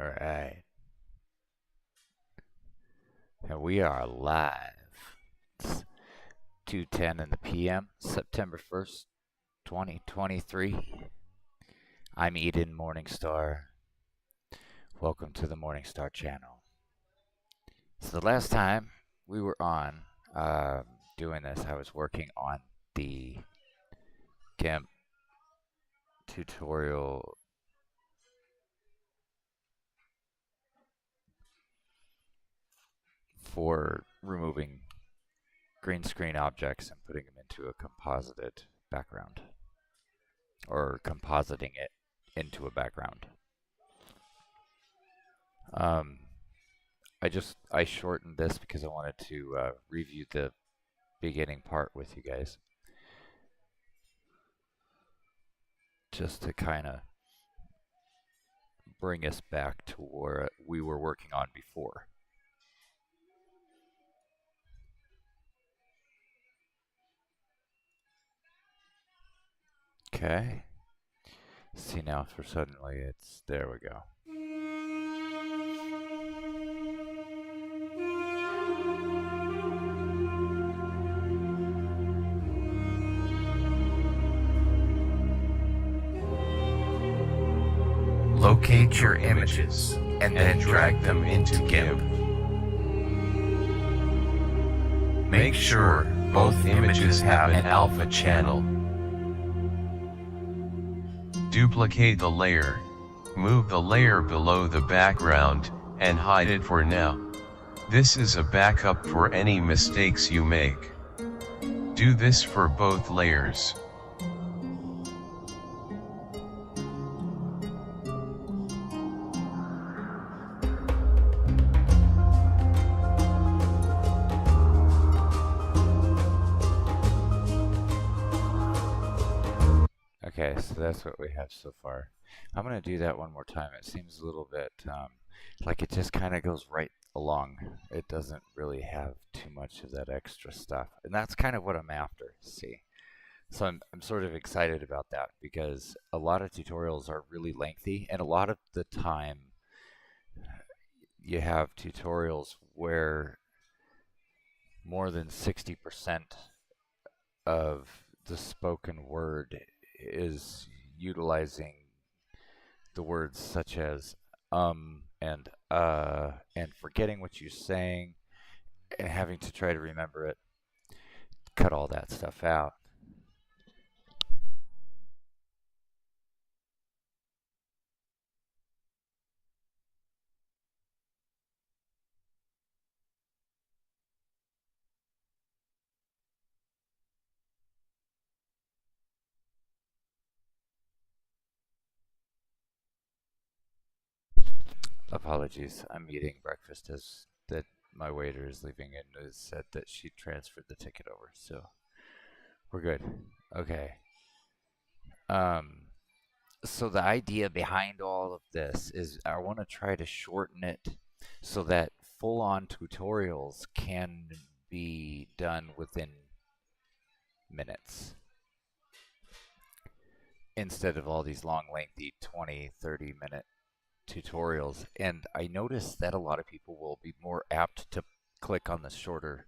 All right. And we are live. It's 2:10 in the PM, September 1st, 2023. I'm Eden Morningstar. Welcome to the Morningstar channel. So the last time we were on doing this, I was working on the Gimp Tutorial for removing green screen objects and putting them into a composited background, or compositing it into a background. I shortened this because I wanted to review the beginning part with you guys, just to kind of bring us back to where we were working on before. Okay. See now, for suddenly it's there. We go. Locate your images and then drag them into Gimp. Make sure both images have an alpha channel. Duplicate the layer, move the layer below the background, and hide it for now. This is a backup for any mistakes you make. Do this for both layers. Okay, so that's what we have so far. I'm going to do that one more time. It seems a little bit like it just kind of goes right along. It doesn't really have too much of that extra stuff. And that's kind of what I'm after, see. So I'm sort of excited about that, because a lot of tutorials are really lengthy, and a lot of the time you have tutorials where more than 60% of the spoken word is utilizing the words such as and forgetting what you're saying and having to try to remember it. Cut all that stuff out. Apologies, I'm eating breakfast as that my waiter is leaving and has said that she transferred the ticket over, so we're good. Okay. So the idea behind all of this is I want to try to shorten it so that full-on tutorials can be done within minutes, instead of all these long, lengthy 20, 30-minute tutorials. And I noticed that a lot of people will be more apt to click on the shorter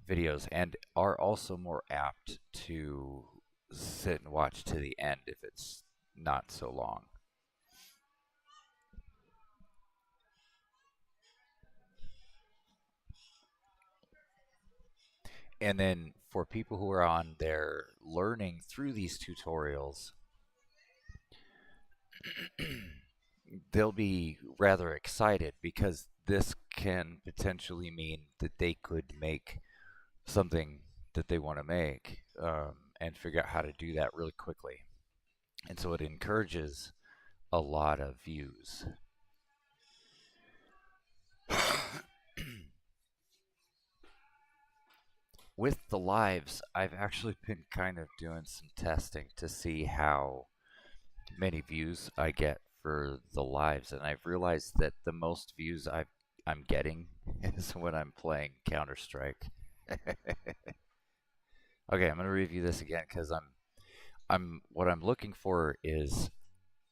videos, and are also more apt to sit and watch to the end if it's not so long. And then for people who are on there learning through these tutorials, they'll be rather excited, because this can potentially mean that they could make something that they want to make, and figure out how to do that really quickly. And so it encourages a lot of views. With the lives, I've actually been kind of doing some testing to see how many views I get for the lives, and I've realized that the most views I'm getting is when I'm playing Counter-Strike. Okay, I'm gonna review this again, because what I'm looking for is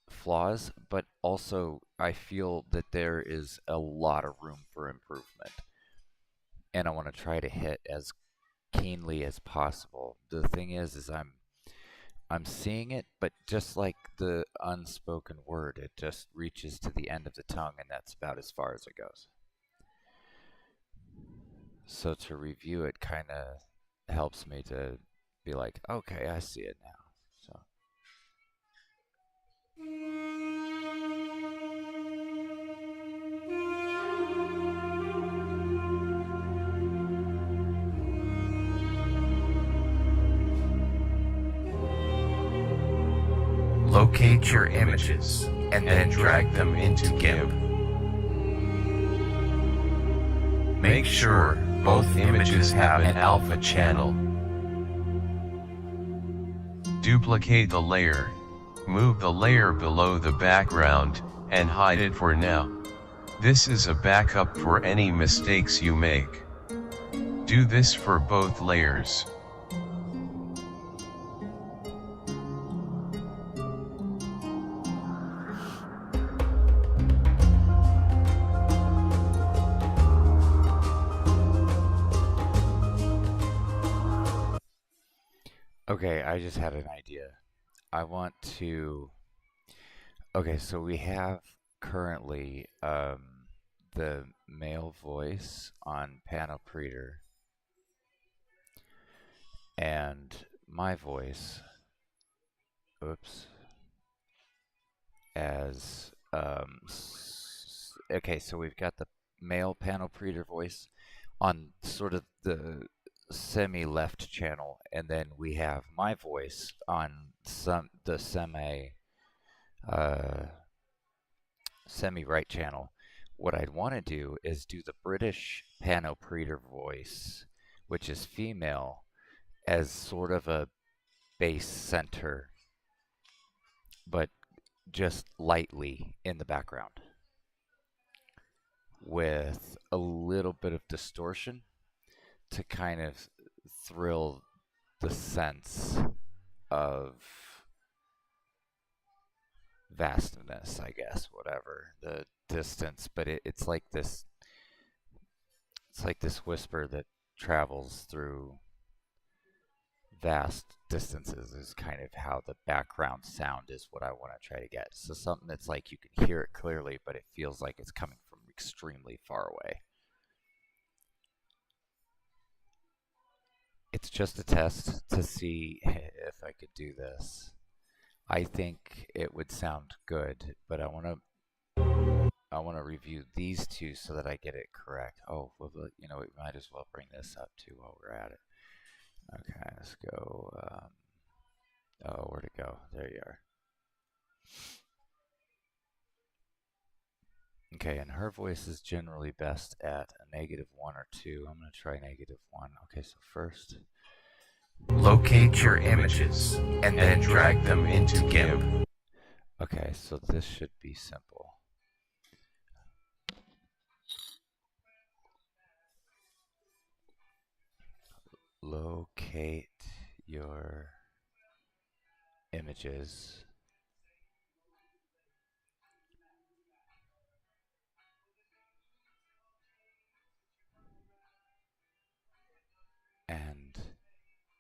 flaws, but also I feel that there is a lot of room for improvement. And I want to try to hit as keenly as possible. The thing is I'm seeing it, but just like the unspoken word, it just reaches to the end of the tongue, and that's about as far as it goes. So to review it kind of helps me to be like, okay, I see it now. So Locate your images, and then drag them into GIMP. Make sure both images have an alpha channel. Duplicate the layer, move the layer below the background, and hide it for now. This is a backup for any mistakes you make. Do this for both layers. okay, I just had an idea. I want to. Okay, so we have currently the male voice on Panopreter and my voice, oops, as okay, so we've got the male Panopreter voice on sort of the semi left channel, and then we have my voice on the uh, semi right channel. What I'd want to do is do the British Panopreter voice, which is female, as sort of a bass center, but just lightly in the background with a little bit of distortion to kind of thrill the sense of vastness, I guess, whatever the distance, but it's like this. It's like this whisper that travels through vast distances is kind of how the background sound is what I want to try to get. So something that's like you can hear it clearly, but it feels like it's coming from extremely far away. It's just a test to see if I could do this. I think it would sound good, but I want to review these two so that I get it correct. Oh, well, you know, we might as well bring this up too while we're at it. Okay, let's go. Oh, where'd it go? There you are. Okay, and her voice is generally best at a -1 or 2. I'm going to try -1. Okay, so first, Locate your images, and then drag them into GIMP. okay, so this should be simple. Locate your images and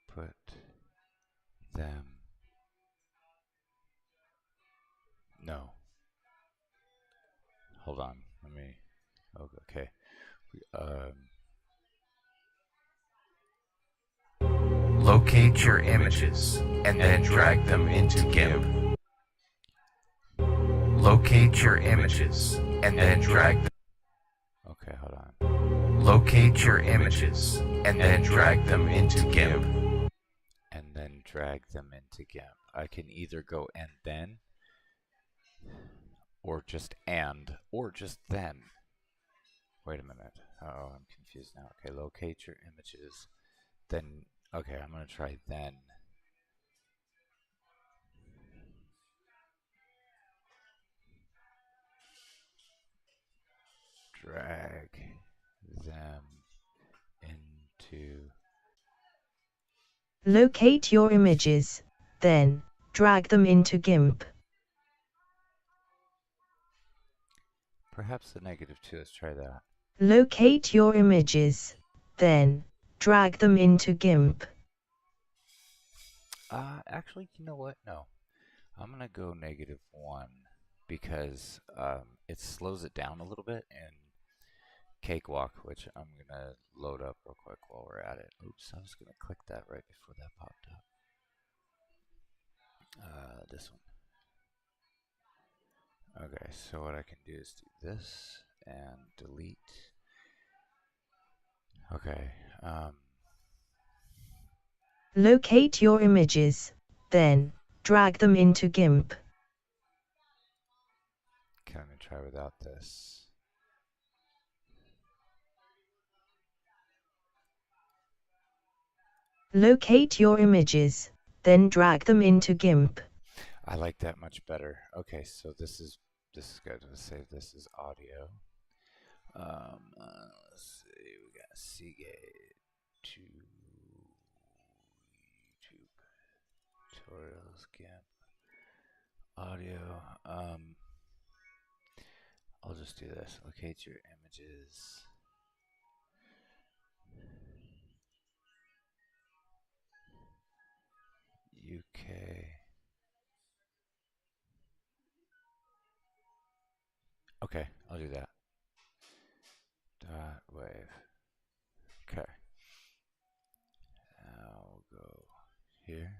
put them. No. Hold on. Let me. Okay. Locate your images, and then drag them into GIMP. Locate your images, and then drag them. Okay, hold on. Locate your images, and then drag them into GIMP. And then drag them into GIMP. I can either go and then, or just and, or just then. Wait a minute. Oh, I'm confused now. Okay, locate your images. Then, okay, I'm going to try then. Drag them into. Locate your images, then drag them into GIMP. Perhaps the negative 2. Let's try that. Locate your images, then drag them into Gimp. Actually, you know what? No. I'm going to go -1 because it slows it down a little bit in Cakewalk, which I'm going to load up real quick while we're at it. Oops, I was going to click that right before that popped up. This one. Okay, so what I can do is do this and delete. Okay. Locate your images, then drag them into Gimp. Okay, I'm going to try without this. Locate your images, then drag them into Gimp. I like that much better. Okay, so this is good. Let's save this as audio. Let's see, we got Seagate to YouTube tutorials, Gimp audio. I'll just do this. Locate your images. UK. Okay, I'll do that. Wave. Okay. Now we'll go here.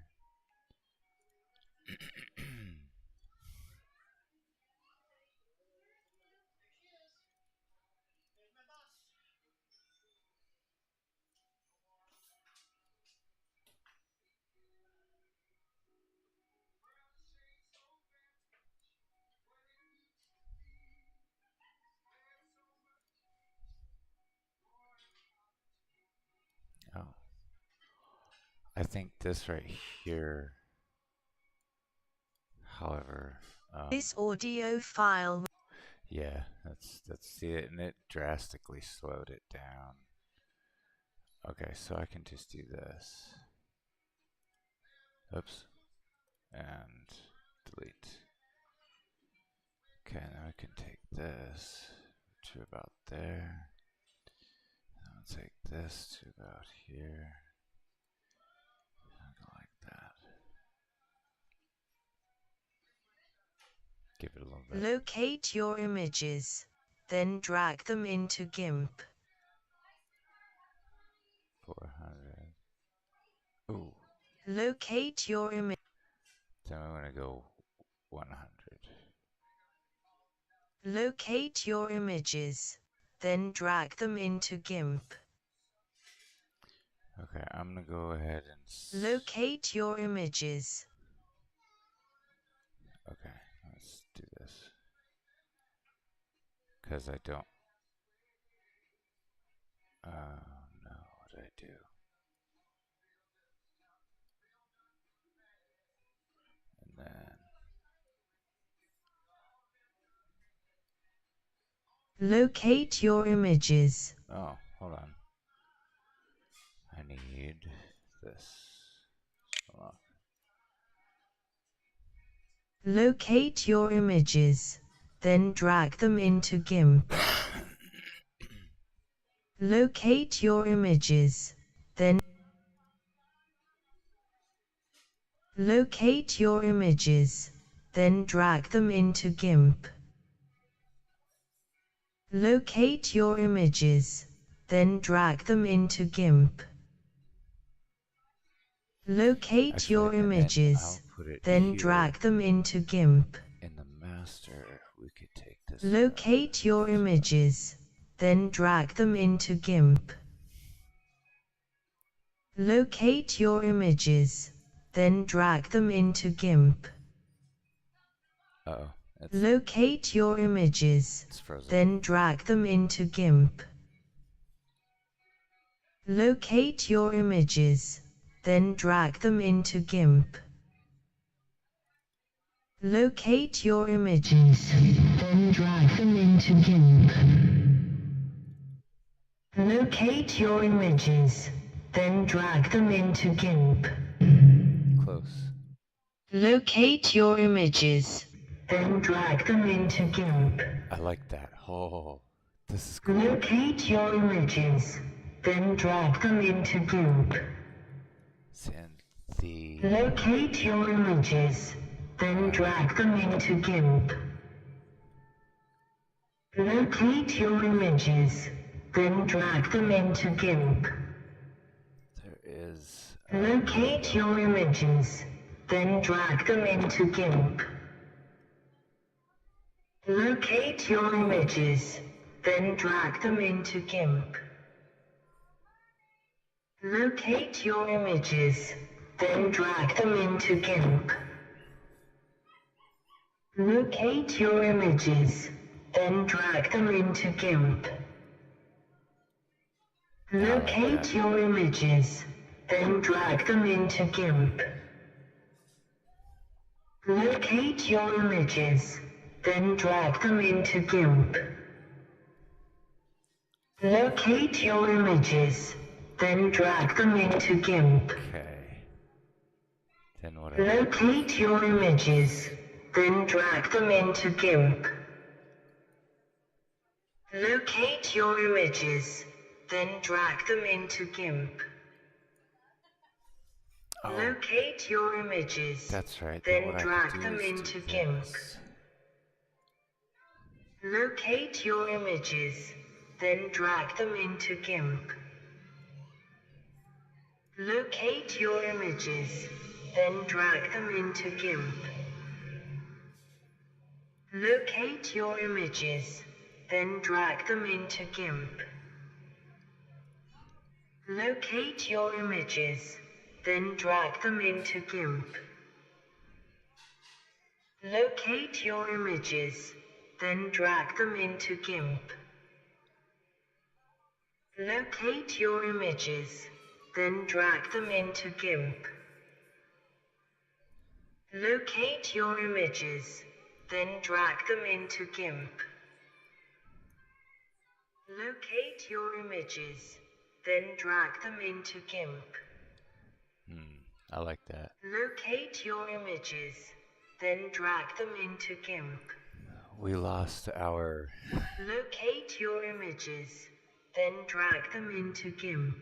Oh. I think this right here, however, This audio file. Yeah, that's see it, and it drastically slowed it down. Okay, so I can just do this. Oops. And delete. Okay, now I can take this to about there. I'll take this to about here. I'll go like that. Give it a little bit. Locate your images, then drag them into Gimp. 400. Ooh. Locate your image. So I'm gonna go 100. Locate your images, then drag them into Gimp. Okay, I'm gonna go ahead and Locate your images. Okay, let's do this. Because I don't. No, what did I do? And then. Locate your images. Oh, hold on. I need this. Hold on. Locate your images, then drag them into Gimp. Locate your images, then locate your images, then drag them into Gimp. Locate your images, then drag them into Gimp. Locate your images, then drag them into Gimp. In the master, we could take this. Locate your images, then drag them into Gimp. Locate your images, then drag them into Gimp. Uh-oh. Locate your images, then drag them into Gimp. Locate your images, then drag them into Gimp. Locate your images, then drag them into Gimp. Locate your images, then drag them into Gimp. Close. Locate your images, then drag them into Gimp. I like that. Oh, this is cool. Locate your images, then drag them into Gimp. Locate your images, then drag them into Gimp. Locate your images, then drag them into Gimp. There is. Locate your images, then drag them into Gimp. Locate your images, then drag them into Gimp. Locate your images, then drag them into Gimp. Locate your images, then drag them into Gimp. Locate your images, then drag them into Gimp. Locate your images, then drag them into Gimp. Locate your images, then drag them into Gimp. Okay. Then what? Locate your images, then drag them into Gimp. Locate your images, then drag them into Gimp. Locate your images, That's right. then drag them into Gimp. Locate your images, then drag them into Gimp. Locate your images, then drag them into Gimp. Locate your images, then drag them into Gimp. Locate your images, then drag them into Gimp. Locate your images, then drag them into Gimp. Locate your images, then drag them into Gimp. Locate your images, then drag them into Gimp. Locate your images, then drag them into Gimp. I like that. Locate your images, then drag them into Gimp. We lost our... Locate your images, then drag them into Gimp.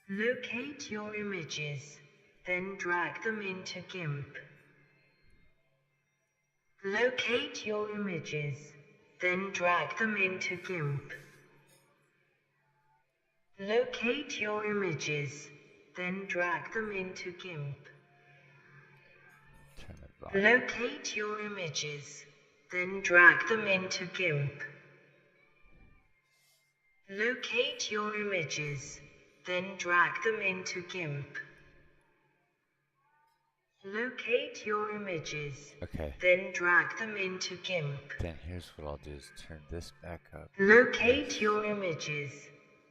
Locate your images, then drag them into Gimp. Locate your images, then drag them into Gimp. Locate your images, then drag them into Gimp. Turn it on. Locate your images, then drag them into Gimp. Locate your images, then drag them into Gimp. Locate your images, Okay. then drag them into Gimp. Then here's what I'll do is turn this back up. Locate your images,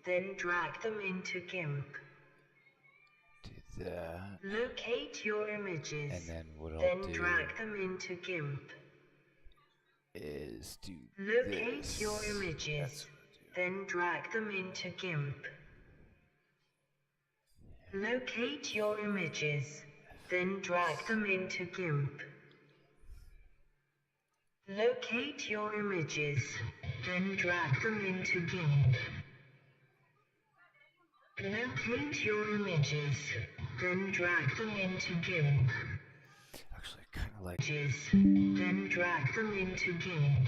then drag them into Gimp. Do that. Locate your images, And then what I'll then do drag them into Gimp. is do Locate this. your images, That's what then drag them into Gimp. Locate your images, then drag them into Gimp. Locate your images, then drag them into Gimp. Locate your images, then drag them into Gimp. actually kind of like... Then drag them into Gimp.